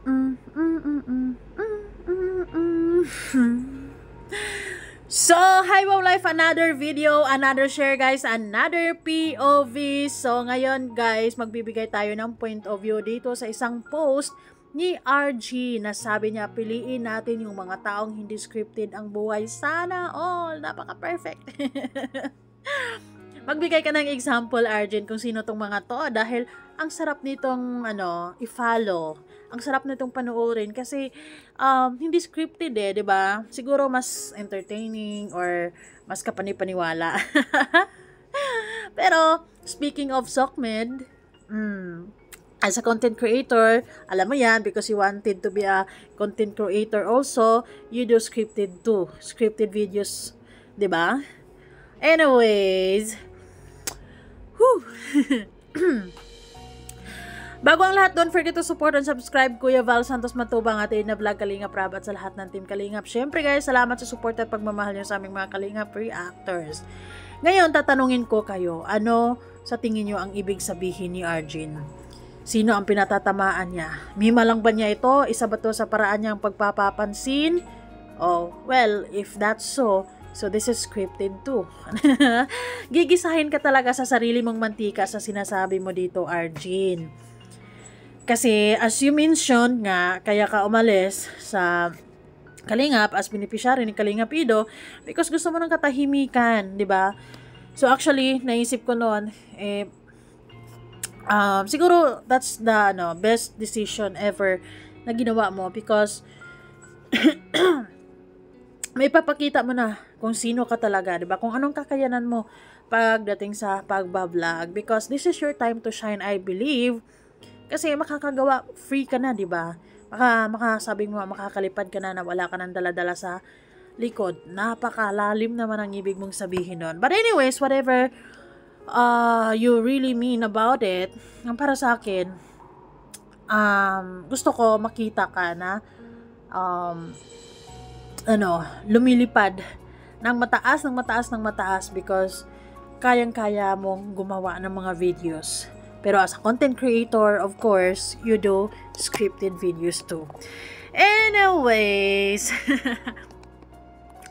So, hi Wow Life, another video, another share guys, another POV. So, ngayon guys, magbibigay tayo ng point of view dito sa isang post ni RG na sabi niya, piliin natin yung mga taong hindi scripted ang buhay. Sana all, napaka-perfect. Magbigay ka ng example, Arjen, kung sino tong mga to dahil ang sarap nitong i-follow. Ang sarap nitong panoorin kasi hindi scripted 'di ba? Siguro mas entertaining or mas kapanipaniwala. Pero speaking of Sokmed, as a content creator, alam mo yan, because you wanted to be a content creator also, you do scripted too. Scripted videos, 'di ba? Anyways, bago ang lahat, don't forget to support and subscribe Kuya Val Santos Matubang, atin na vlog Kalingap Rab at sa lahat ng team Kalingap. Syempre guys, salamat sa support at pagmamahal nyo sa aming mga Kalingap reactors. Ngayon, tatanungin ko kayo, ano sa tingin nyo ang ibig sabihin ni Arjun? Sino ang pinatatamaan niya? Mima lang ba niya ito? Isa ba to sa paraan niyang pagpapapansin? Oh, well, if that's so this is scripted too. Gigisahin ka talaga sa sarili mong mantika sa sinasabi mo dito, Arjun. Kasi as you mentioned nga, kaya ka umalis sa Kalingap as beneficiary ni Kalingap Ido because gusto mo ng katahimikan, 'di ba? So actually, naisip ko noon siguro that's the best decision ever na ginawa mo because may papakita mo na kung sino ka talaga, 'di ba? Kung anong kakayanan mo pagdating sa pagba-vlog because this is your time to shine, I believe. Kasi makakagawa, free ka na, 'di ba? Makasabi mo, makakalipad ka na wala ka nang dala-dala sa likod. Napakalalim naman ang ibig mong sabihin nun. But anyways, whatever you really mean about it, ang para sa akin, gusto ko makita ka na lumilipad ng mataas because kayang-kaya mong gumawa ng mga videos. Pero as a content creator, of course, you do scripted videos too. Anyways,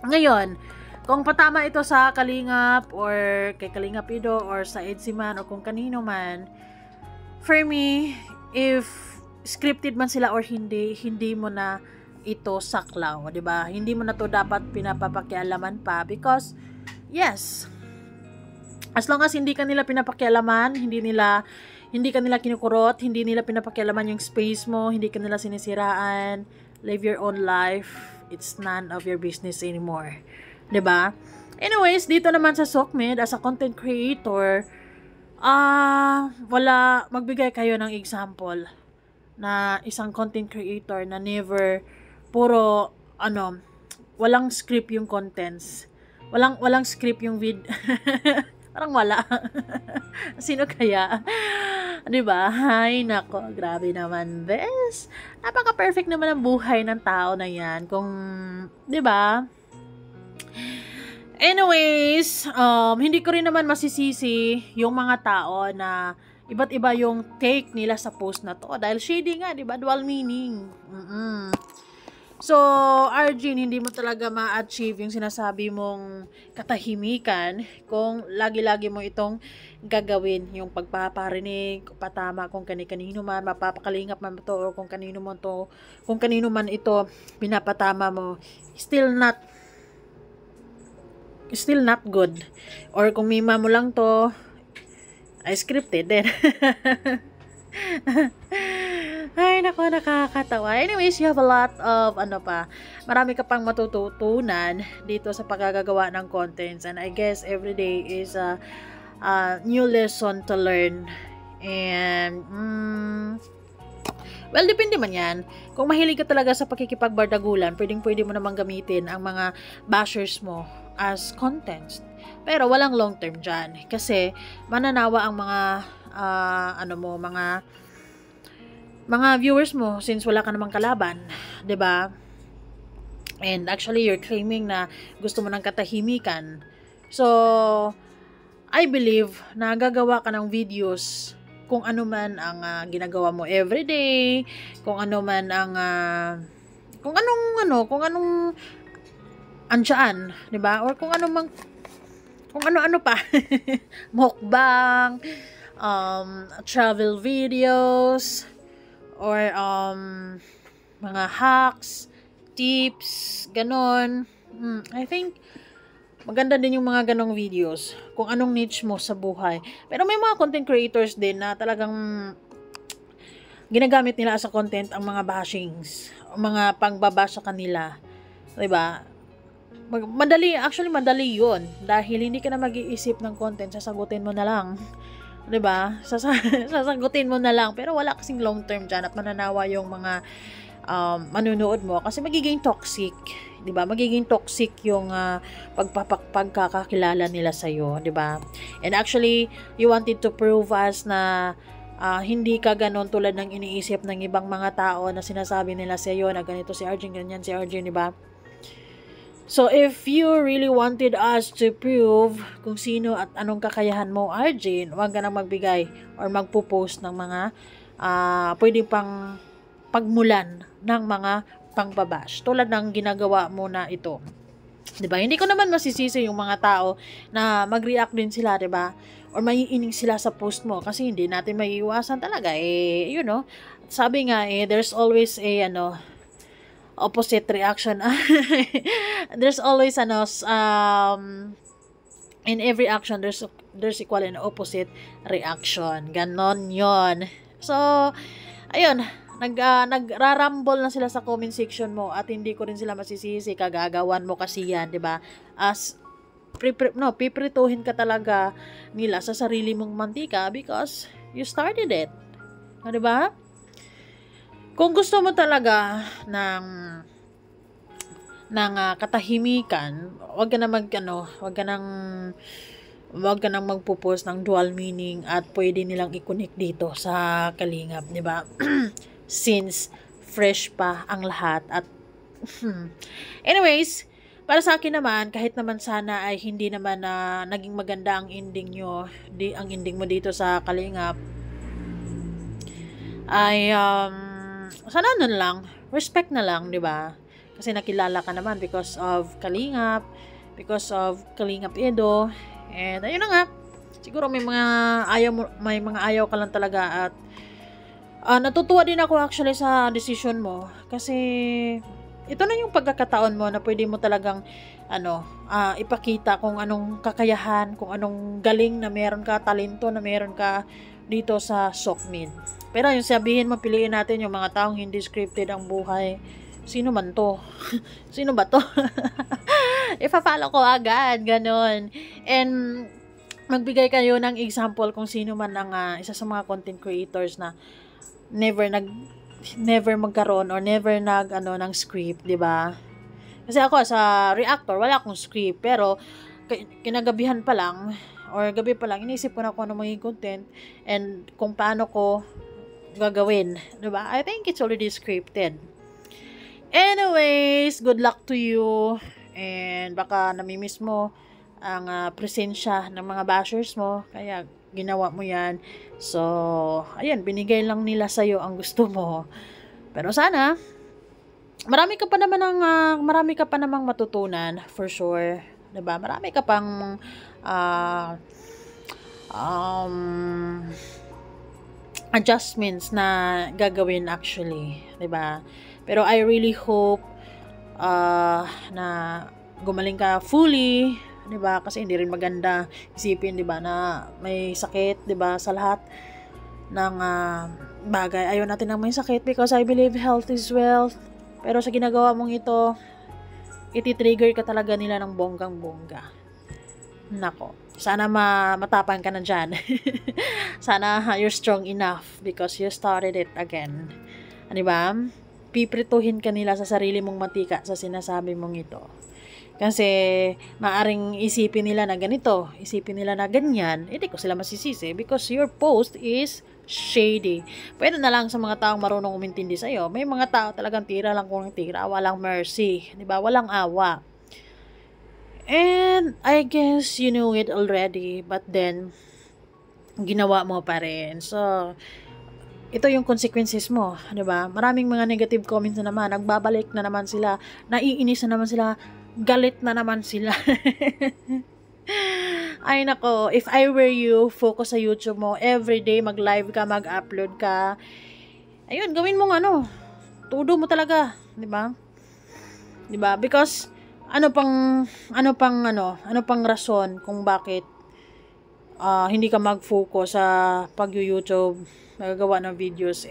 ngayon, kung patama ito sa Kalingap or kay Kalingap Ido or sa Edsi man o kung kanino man, for me, if scripted man sila or hindi mo na ito saklaw, 'di ba? Hindi mo na to dapat pinapapakialaman pa because yes, as long as hindi ka nila pinapakialaman, hindi ka nila kinukurot, hindi nila pinapakialaman yung space mo, hindi ka nila sinisiraan, live your own life, it's none of your business anymore. 'Di ba? Anyways, dito naman sa Sokmed as a content creator, magbigay kayo ng example na isang content creator na never walang script yung contents. Walang script yung parang wala. Sino kaya? 'Di ba? Hay nako, grabe naman this. Napaka-perfect naman ang buhay ng tao na 'yan kung 'di ba? Anyways, hindi ko rin naman masisisi yung mga tao na iba't iba yung take nila sa post na to dahil shady nga, 'di ba? Dual meaning. So, Arjun, hindi mo talaga ma-achieve yung sinasabi mong katahimikan kung lagi-lagi mo itong gagawin, yung pagpaparinig, patama kung kani-kanino man, mapapakalingap man ito, o kung kanino man ito pinapatama mo, still not good. Or kung mima mo lang to, ay scripted din. Ay, nako, nakakatawa. Anyways, you have a lot of, marami ka pang matututunan dito sa paggagawa ng contents. And I guess every day is a new lesson to learn. And, well, depende man yan. Kung mahilig ka talaga sa pakikipagbardagulan, pwede mo namang gamitin ang mga bashers mo as contents. Pero walang long term dyan. Kasi, mananawa ang mga viewers mo since wala ka namang kalaban, 'di ba? And actually you're claiming na gusto mo ng katahimikan. So I believe na gagawa ka ng videos kung ano man ang ginagawa mo everyday, kung ano man ang kung anong andyan, 'di ba? Or kung ano-ano pa. Mukbang, travel videos, or mga hacks, tips, ganon. I think maganda din yung mga ganong videos kung anong niche mo sa buhay. Pero may mga content creators din na talagang ginagamit nila sa content ang mga bashings, mga pangbaba sa kanila, 'di ba? Madali 'yun dahil hindi ka na mag-iisip ng content, sasagutin mo na lang. 'Di ba? Sasagutin mo na lang, pero wala kasing long term diyan at mananawa yung mga manunood mo kasi magiging toxic, 'di ba? Magiging toxic yung pagkakakilala nila sa iyo, 'di ba? And actually, you wanted to prove us na hindi ka ganon tulad ng iniisip ng ibang mga tao na sinasabi nila sa iyo na ganito si Arjun, ganyan si Arjun, 'di ba? So, if you really wanted us to prove kung sino at anong kakayahan mo, Arjun, huwag ka nang magbigay or magpo-post ng mga pwede pang pagmulan ng mga pangbabash. Tulad ng ginagawa mo na ito. 'Di ba? Hindi ko naman masisisi yung mga tao na mag-react din sila, 'di ba? Or maiinig sila sa post mo kasi hindi natin maiiwasan talaga. You know, sabi nga there's always a opposite reaction. There's always in every action there's equal and opposite reaction. Ganon 'yon. So, ayun, nagrarumble na sila sa comment section mo at hindi ko rin sila masisisi, kagagawan mo kasi yan, 'di ba? As piprituhin ka talaga nila sa sarili mong mantika because you started it. 'Di ba? Kung gusto mo talaga ng katahimikan, wag ka nang magpo-post ng dual meaning at pwede nilang i-connect dito sa Kalingap, 'di ba? Since fresh pa ang lahat at anyways, para sa akin naman, kahit naman sana ay hindi naman naging maganda ang ending mo dito sa Kalingap, ay sana nun lang, respect na lang, 'di ba? Kasi nakilala ka naman because of Kalingap, because of Kalingap Edo, and ayun na nga. Siguro may mga ayaw ka lang talaga at natutuwa din ako actually sa decision mo kasi ito na yung pagkakataon mo na pwede mo talagang ipakita kung anong kakayahan, kung anong galing na meron ka, talento na meron ka dito sa Sokmin. Pero yung sabihin mo, piliin natin yung mga taong hindi scripted ang buhay. Sino man to? Sino ba to? Ipa-follow ko agad, ganon. And magbigay kayo ng example kung sino man ang isa sa mga content creators na never magkaroon or never ng script, 'di ba? Kasi ako sa reactor wala akong script, pero kinagabihan pa lang or gabi pa lang iniisip ko na kung ano magiging content and kung paano ko gagawin, 'di ba? I think it's already scripted. Anyways, good luck to you and baka namimiss mo ang presensya ng mga bashers mo kaya ginawa mo yan. So, ayan, binigay lang nila sa'yo ang gusto mo. Pero sana, marami ka pa namang matutunan, for sure. 'Di ba? Marami ka pang adjustments na gagawin actually. 'Di ba? Pero I really hope na gumaling ka fully, 'di ba? Kasi hindi rin maganda isipin, 'di ba, na may sakit, 'di ba, sa lahat ng bagay. Ayaw natin na may sakit because I believe health is wealth. Pero sa ginagawa mong ito, iti-trigger ka talaga nila ng bonggang-bongga. Nako, sana matapang ka na dyan. Sana you're strong enough because you started it again. 'Di ba? Piprituhin ka nila sa sarili mong mantika sa sinasabi mong ito. Kasi maaring isipin nila na ganito, isipin nila na ganyan, hindi ko sila masisisi because your post is shady. Pwede na lang sa mga taong marunong umintindi sa'yo. May mga tao talagang tira lang kung tira, walang mercy, 'di ba? Walang awa. And I guess you knew it already, but then ginawa mo pa rin. So, ito yung consequences mo, 'di ba? Maraming mga negative comments na naman, nagbabalik na naman sila, naiinis na naman sila, galit na naman sila. Ay nako, if I were you, focus sa YouTube mo, everyday mag-live ka, mag-upload ka. Ayun, gawin mong todo mo talaga, 'di ba? 'Di ba? Because ano pang rason kung bakit hindi ka mag-focus sa pag-YouTube, nagagawa ng videos,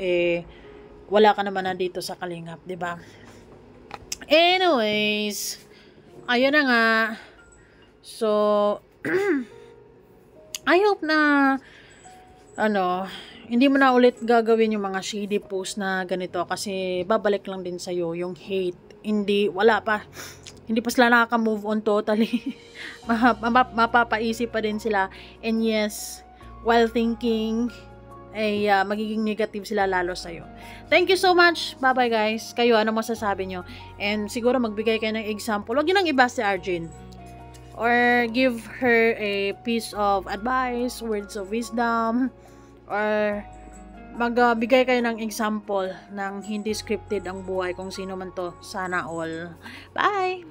wala ka naman na dito sa Kalingap, 'di ba? Anyways, ayun na nga. So, I hope na hindi mo na ulit gagawin yung mga shady post na ganito kasi babalik lang din sa'yo yung hate. Hindi pa sila nakaka-move on totally. Mapapaisip pa din sila. And yes, while thinking, magiging negative sila lalo sa'yo. Thank you so much. Bye-bye guys. Kayo, ano masasabi nyo? And siguro magbigay kayo ng example. Huwag yun ang iba si Arjun. Or give her a piece of advice, words of wisdom, or magbigay kayo ng example ng hindi scripted ang buhay kung sino man to. Sana all. Bye!